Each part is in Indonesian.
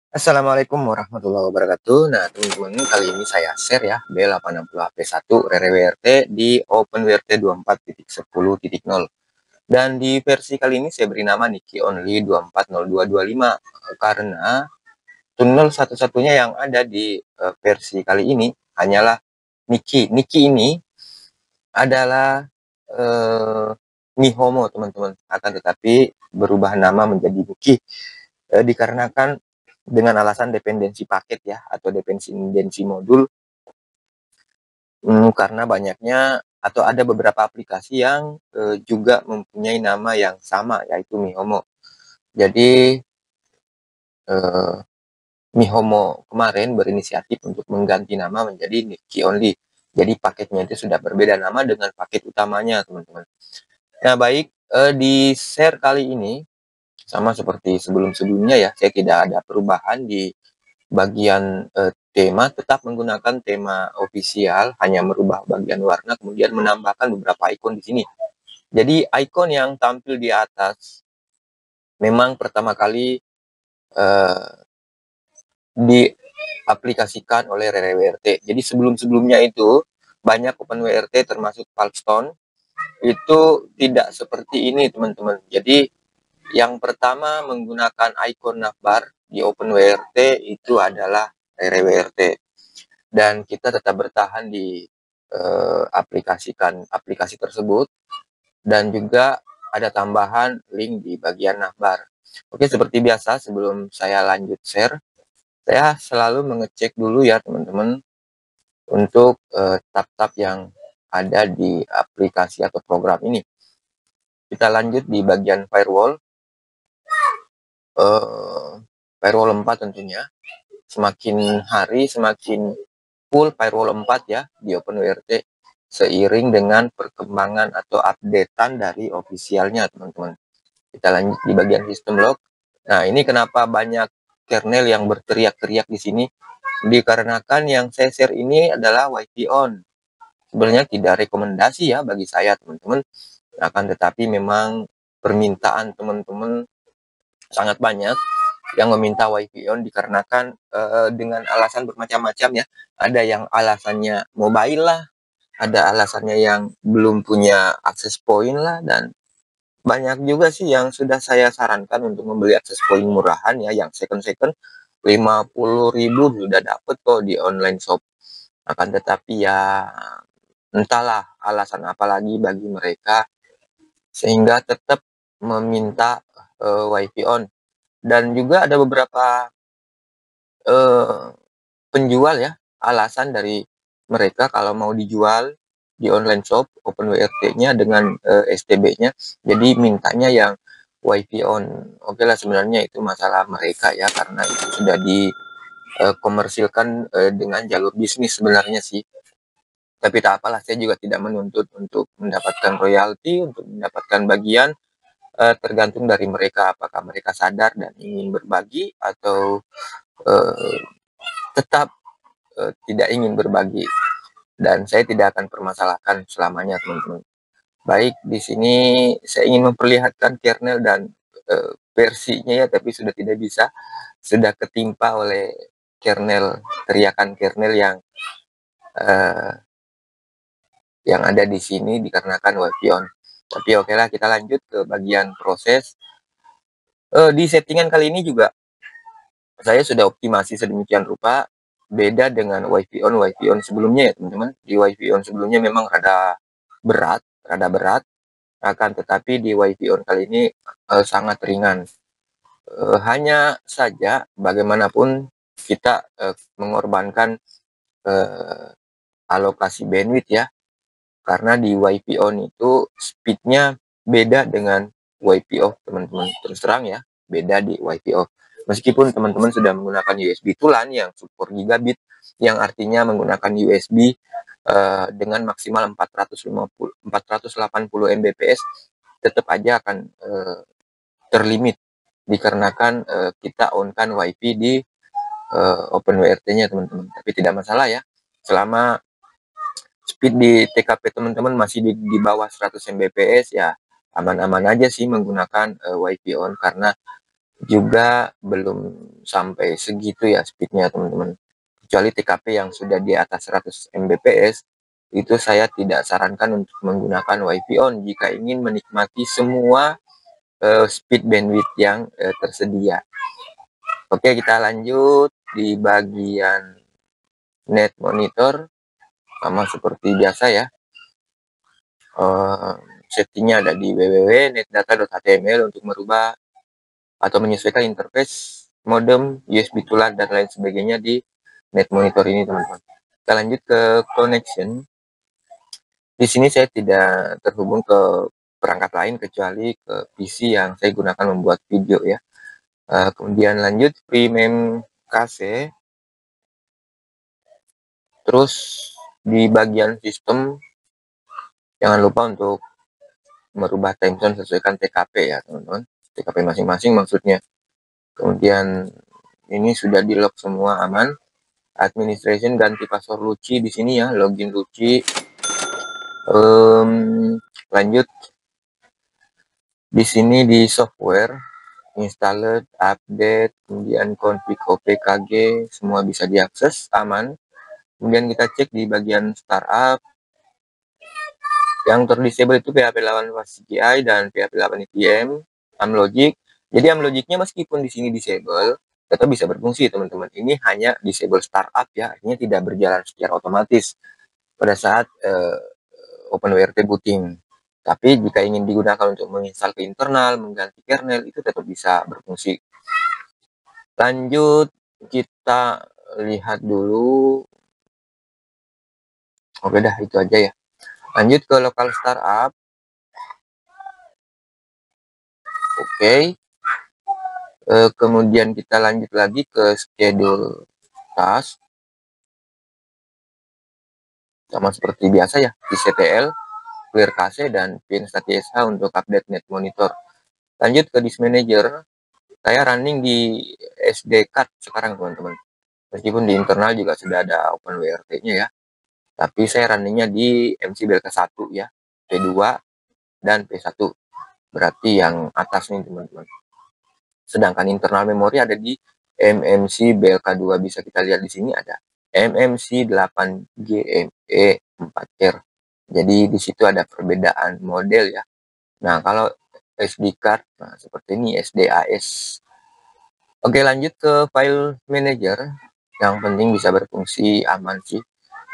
Assalamualaikum warahmatullahi wabarakatuh. Nah, teman-teman, kali ini saya share ya B860HP1 RRWRT di OpenWRT 24.10.0. Dan di versi kali ini saya beri nama Niki Only 240225 karena tunnel satu-satunya yang ada di versi kali ini hanyalah Niki. Niki ini adalah eh, Mihomo, teman-teman. Akan tetapi berubah nama menjadi Niki dikarenakan dengan alasan dependensi paket ya atau dependensi modul, karena banyaknya atau ada beberapa aplikasi yang juga mempunyai nama yang sama yaitu Mihomo. Jadi eh, Mihomo kemarin berinisiatif untuk mengganti nama menjadi Niki Only. Jadi paketnya itu sudah berbeda nama dengan paket utamanya, teman-teman. Nah, baik, di share kali ini sama seperti sebelum-sebelumnya ya, saya tidak ada perubahan di bagian tema, tetap menggunakan tema official, hanya merubah bagian warna, kemudian menambahkan beberapa ikon di sini. Jadi ikon yang tampil di atas memang pertama kali uh, diaplikasikan oleh RRWRT. Jadi sebelum-sebelumnya itu banyak OpenWRT termasuk Palstone itu tidak seperti ini, teman-teman. Jadi yang pertama menggunakan ikon navbar di OpenWRT itu adalah RRWRT. Dan kita tetap bertahan di aplikasi tersebut, dan juga ada tambahan link di bagian navbar. Oke, seperti biasa sebelum saya lanjut share, saya selalu mengecek dulu ya teman-teman untuk tab-tab yang ada di aplikasi atau program ini. Kita lanjut di bagian firewall, firewall 4 tentunya. Semakin hari semakin full firewall 4 ya di OpenWRT, seiring dengan perkembangan atau updatean dari officialnya, teman-teman. Kita lanjut di bagian system log. Nah, ini kenapa banyak kernel yang berteriak-teriak di sini? Dikarenakan yang saya share ini adalah WiFi on. Sebenarnya tidak rekomendasi ya bagi saya, teman-teman. Akan tetapi memang permintaan teman-teman sangat banyak yang meminta WiFi on dikarenakan dengan alasan bermacam-macam ya. Ada yang alasannya mobile lah, ada alasannya yang belum punya akses point lah, dan banyak juga sih yang sudah saya sarankan untuk membeli akses point murahan ya, yang second 50.000 sudah dapet kok di online shop. Akan tetapi ya entahlah alasan apa lagi bagi mereka sehingga tetap meminta WiFi on. Dan juga ada beberapa penjual ya, alasan dari mereka kalau mau dijual di online shop OpenWRT-nya dengan STB-nya, jadi mintanya yang WiFi on. Oke lah, sebenarnya itu masalah mereka ya, karena itu sudah dikomersilkan dengan jalur bisnis sebenarnya sih. Tapi tak apalah, saya juga tidak menuntut untuk mendapatkan royalti, untuk mendapatkan bagian, tergantung dari mereka apakah mereka sadar dan ingin berbagi atau tetap tidak ingin berbagi. Dan saya tidak akan permasalahkan selamanya, teman-teman. Baik, di sini saya ingin memperlihatkan kernel dan versinya ya, tapi sudah tidak bisa, sudah ketimpa oleh kernel, teriakan kernel yang ada di sini dikarenakan WiFi on. Tapi oke lah, kita lanjut ke bagian proses. Di settingan kali ini juga saya sudah optimasi sedemikian rupa, beda dengan WiFi on sebelumnya ya teman-teman. Di WiFi on sebelumnya memang rada berat, akan tetapi di WiFi on kali ini sangat ringan. Hanya saja bagaimanapun kita mengorbankan alokasi bandwidth ya, karena di WiFi on itu speednya beda dengan WiFi off, teman-teman. Terus terang ya, beda di WiFi off. Meskipun teman-teman sudah menggunakan USB tulan yang support gigabit, yang artinya menggunakan USB dengan maksimal 480 Mbps, tetap aja akan terlimit dikarenakan kita on-kan WiFi di OpenWRT-nya, teman-teman. Tapi tidak masalah ya, selama speed di TKP teman-teman masih di bawah 100 Mbps ya, aman-aman aja sih menggunakan WiFi on, karena juga belum sampai segitu ya speednya teman-teman. Kecuali TKP yang sudah di atas 100 Mbps, itu saya tidak sarankan untuk menggunakan WiFi on jika ingin menikmati semua speed bandwidth yang tersedia. Oke, kita lanjut di bagian net monitor, sama seperti biasa ya. Settingnya ada di www.netdata.html untuk merubah atau menyesuaikan interface modem, USB to LAN dan lain sebagainya di net monitor ini teman-teman. Kita lanjut ke connection. Di sini saya tidak terhubung ke perangkat lain kecuali ke PC yang saya gunakan membuat video ya. Kemudian lanjut pre-mem KC. Terus di bagian sistem jangan lupa untuk merubah time zone sesuaikan TKP ya teman-teman. TKP masing-masing maksudnya. Kemudian ini sudah di lock semua aman. Administration ganti password Luci di sini ya, login Luci. Lanjut di sini di software, installed, update, kemudian config OPKG semua bisa diakses aman. Kemudian kita cek di bagian startup. Yang terdisable itu PHP 8 CGI dan PHP 8 EVM, Amlogic. Jadi Amlogicnya meskipun di sini disable, tetap bisa berfungsi teman-teman. Ini hanya disable startup ya, artinya tidak berjalan secara otomatis pada saat OpenWRT booting. Tapi jika ingin digunakan untuk menginstal ke internal, mengganti kernel, itu tetap bisa berfungsi. Lanjut, kita lihat dulu. Oke dah, itu aja ya. Lanjut ke local startup. Oke. Kemudian kita lanjut lagi ke schedule task. Sama seperti biasa ya, di CTL, clear KC, dan pin SH untuk update net monitor. Lanjut ke disk manager. Saya running di SD card sekarang teman-teman. Meskipun di internal juga sudah ada OpenWRT-nya ya. Tapi saya runningnya di MC BLK1 ya. P2 dan P1. Berarti yang atas nih teman-teman. Sedangkan internal memori ada di MMC BLK2. Bisa kita lihat di sini ada MMC 8GME 4R. Jadi di situ ada perbedaan model ya. Nah, kalau SD card, nah seperti ini SDAS. Oke, lanjut ke file manager. Yang penting bisa berfungsi aman sih.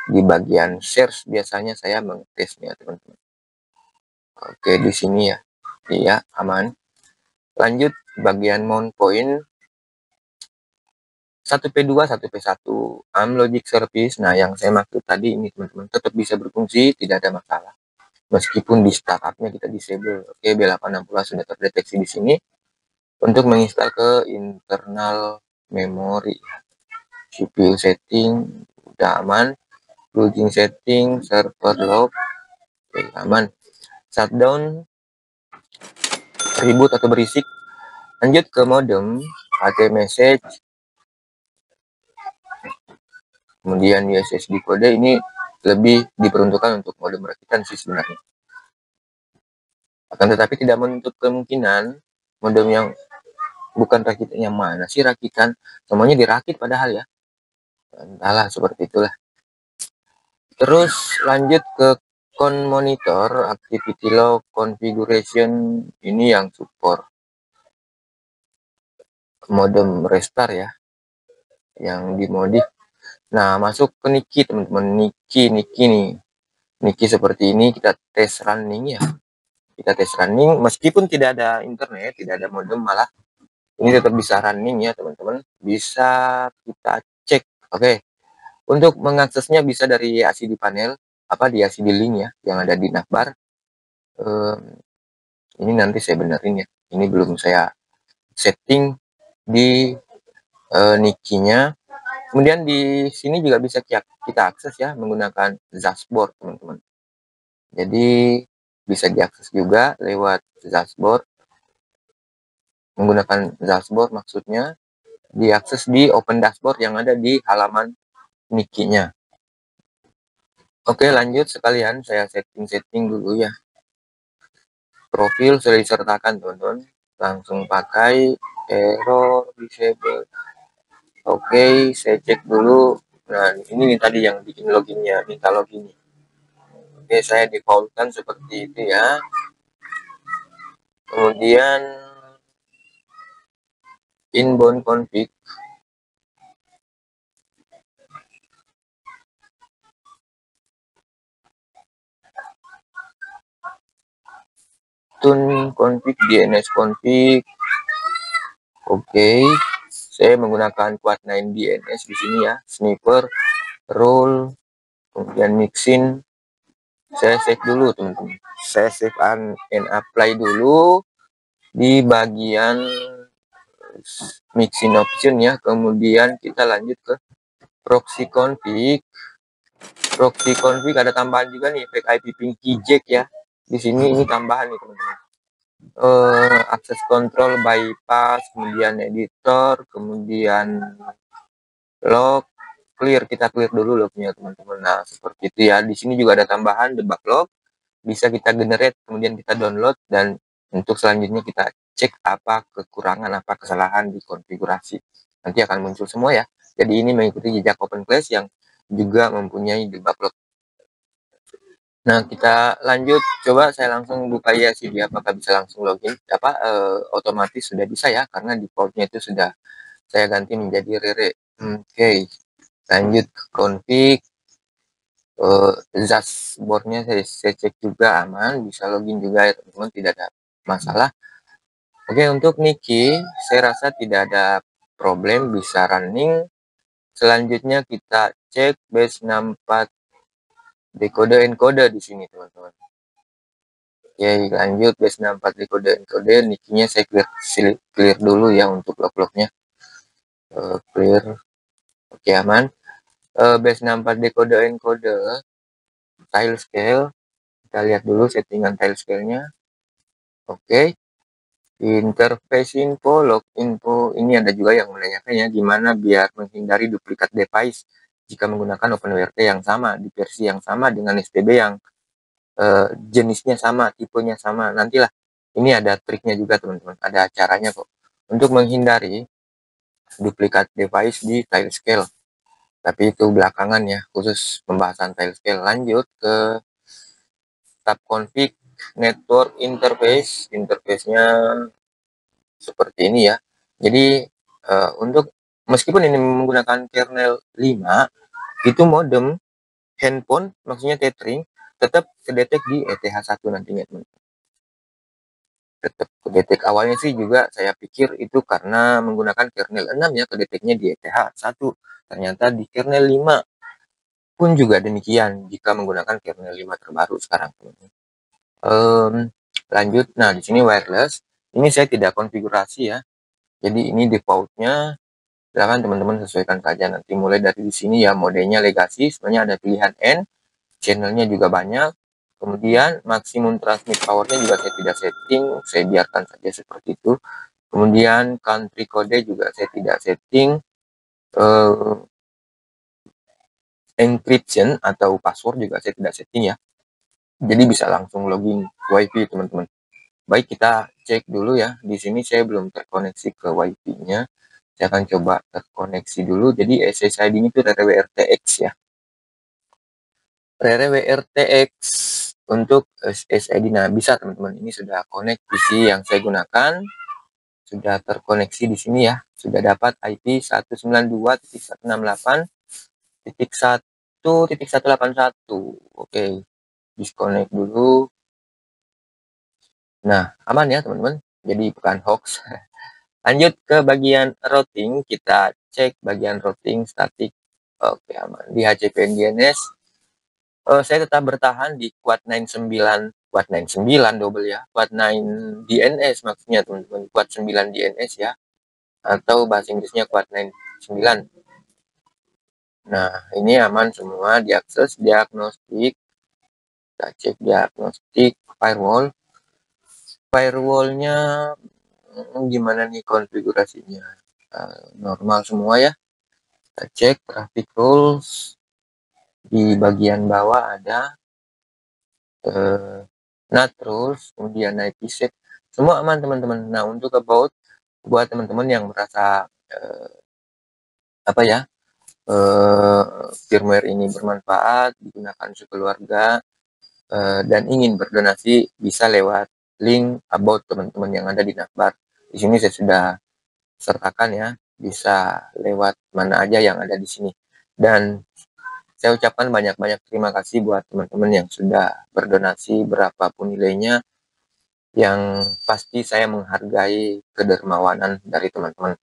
Di bagian search biasanya saya mengetesnya teman-teman. Oke, di sini ya. Iya, aman. Lanjut bagian mount point. 1P2, 1P1, Amlogic service. Nah, yang saya maksud tadi ini teman-teman tetap bisa berfungsi, tidak ada masalah. Meskipun di startupnya kita disable. Oke, B860 sudah terdeteksi di sini. Untuk menginstal ke internal memori. CPU setting, udah aman. Plugin setting, server log, oke, aman. Shutdown, reboot atau berisik. Lanjut ke modem, HT message. Kemudian USSD kode ini lebih diperuntukkan untuk modem rakitan sih sebenarnya. Akan tetapi tidak menutup kemungkinan modem yang bukan rakitan, yang mana sih rakitan, semuanya dirakit padahal ya. Entahlah, seperti itulah. Terus lanjut ke con monitor, activity log, configuration, ini yang support modem restart ya, yang dimodif. Nah, masuk ke Niki teman-teman. Niki nih. Niki seperti ini, kita tes running ya. Kita tes running meskipun tidak ada internet, tidak ada modem, malah ini tetap bisa running ya teman-teman. Bisa kita cek. Oke. Untuk mengaksesnya bisa dari ACD panel, di ACD link ya yang ada di navbar. Ini nanti saya benerin ya. Ini belum saya setting di Niki-nya. Kemudian di sini juga bisa kita akses ya menggunakan dashboard teman-teman. Jadi bisa diakses juga lewat dashboard. Menggunakan dashboard maksudnya diakses di open dashboard yang ada di halaman Niki-nya. Oke, lanjut sekalian saya setting dulu ya. Profil sudah disertakan teman-teman. langsung pakai error disable. Oke, saya cek dulu. Nah, ini nih tadi yang bikin loginnya, minta login. Oke, saya defaultkan seperti itu ya. Kemudian inbound config. Tune config, DNS config. Oke, saya menggunakan Quad9 DNS di sini ya. Sniper, role, kemudian mixin. Saya save dulu teman-teman. Saya save and apply dulu di bagian mixin option ya. Kemudian kita lanjut ke proxy config. Proxy config ada tambahan juga nih, efek IP ping hijack ya. Di sini ini tambahan nih teman-teman. Access control bypass, kemudian editor, kemudian log clear. Kita clear dulu lognya teman-teman. Nah, seperti itu ya. Di sini juga ada tambahan debug log, bisa kita generate, kemudian kita download, dan untuk selanjutnya kita cek apa kekurangan, apa kesalahan di konfigurasi. Nanti akan muncul semua ya. Jadi ini mengikuti jejak OpenClass yang juga mempunyai debug log. Nah, kita lanjut. Coba saya langsung buka ya CD, apakah bisa langsung login. Otomatis sudah bisa ya, karena defaultnya itu sudah saya ganti menjadi Rere. Oke, lanjut ke config. Dashboardnya saya cek juga aman, bisa login juga ya teman-teman, tidak ada masalah. Oke, untuk Niki saya rasa tidak ada problem, bisa running. Selanjutnya kita cek base 64 dekode encode di sini teman-teman. Oke, lanjut base 64 dekode encode. Nikinya saya clear dulu ya untuk log-lognya. Clear. Oke, aman. Base 64 dekode encode tile scale. Kita lihat dulu settingan tile scale-nya. Oke. Interface info, log info. Ini ada juga yang menanyakan ya, gimana biar menghindari duplikat device jika menggunakan OpenWRT yang sama, di versi yang sama dengan STB yang jenisnya sama, tipenya sama. Nantilah, ini ada triknya juga teman-teman, ada caranya kok untuk menghindari duplikat device di tile scale. Tapi itu belakangan ya, khusus pembahasan tile scale. Lanjut ke tab config network interface. Interface-nya seperti ini ya. Jadi untuk meskipun ini menggunakan kernel 5, itu modem handphone, maksudnya tethering, tetap kedetek di ETH1 nantinya teman-teman. Tetap kedetek. Awalnya sih juga saya pikir itu karena menggunakan kernel 6 ya, kedeteknya di ETH1. Ternyata di kernel 5 pun juga demikian jika menggunakan kernel 5 terbaru sekarang teman-teman. Lanjut, nah di sini wireless, ini saya tidak konfigurasi ya. Jadi ini defaultnya, silahkan teman-teman sesuaikan saja nanti. Mulai dari di sini ya, modenya legacy, sebenarnya ada pilihan N, channelnya juga banyak. Kemudian maksimum transmit powernya juga saya tidak setting, saya biarkan saja seperti itu. Kemudian country code juga saya tidak setting. Encryption atau password juga saya tidak setting ya. Jadi bisa langsung login WiFi teman-teman. Baik, kita cek dulu ya. Di sini saya belum terkoneksi ke WiFi-nya. Saya akan coba terkoneksi dulu. Jadi SSID-nya itu RWRTX ya. RWRTX untuk SSID. Nah, bisa teman-teman. Ini sudah connect PC yang saya gunakan. Sudah terkoneksi di sini ya. Sudah dapat IP 192.168.1.181. Oke. Disconnect dulu. Nah, aman ya teman-teman. Jadi bukan hoax. Lanjut ke bagian routing, kita cek bagian routing statik. Oke, aman. Di HCP DNS, saya tetap bertahan di Quad9 double ya. Quad9 DNS maksudnya teman-teman. Quad9 DNS ya. Atau bahasa Inggrisnya Quad9 9. Nah, ini aman semua. Diakses diagnostik. Kita cek diagnostik firewall. Firewallnya gimana nih konfigurasinya? Normal semua ya. Kita cek traffic rules. Di bagian bawah ada NAT rules, kemudian IPsec. Semua aman teman-teman. Nah, untuk about buat teman-teman yang merasa apa ya, firmware ini bermanfaat, digunakan sekeluarga, dan ingin berdonasi, bisa lewat link about teman-teman yang ada di Navbar. Di sini saya sudah sertakan ya, bisa lewat mana aja yang ada di sini. Dan saya ucapkan banyak-banyak terima kasih buat teman-teman yang sudah berdonasi berapapun nilainya, yang pasti saya menghargai kedermawanan dari teman-teman.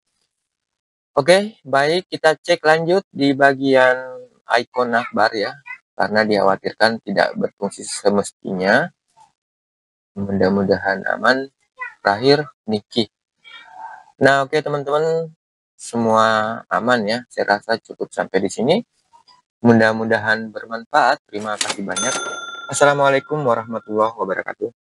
Oke, baik, kita cek lanjut di bagian ikon navbar ya, karena dikhawatirkan tidak berfungsi semestinya. Mudah-mudahan aman. Terakhir, Niki. Nah, oke teman-teman, semua aman ya. Saya rasa cukup sampai di sini. Mudah-mudahan bermanfaat. Terima kasih banyak. Assalamualaikum warahmatullahi wabarakatuh.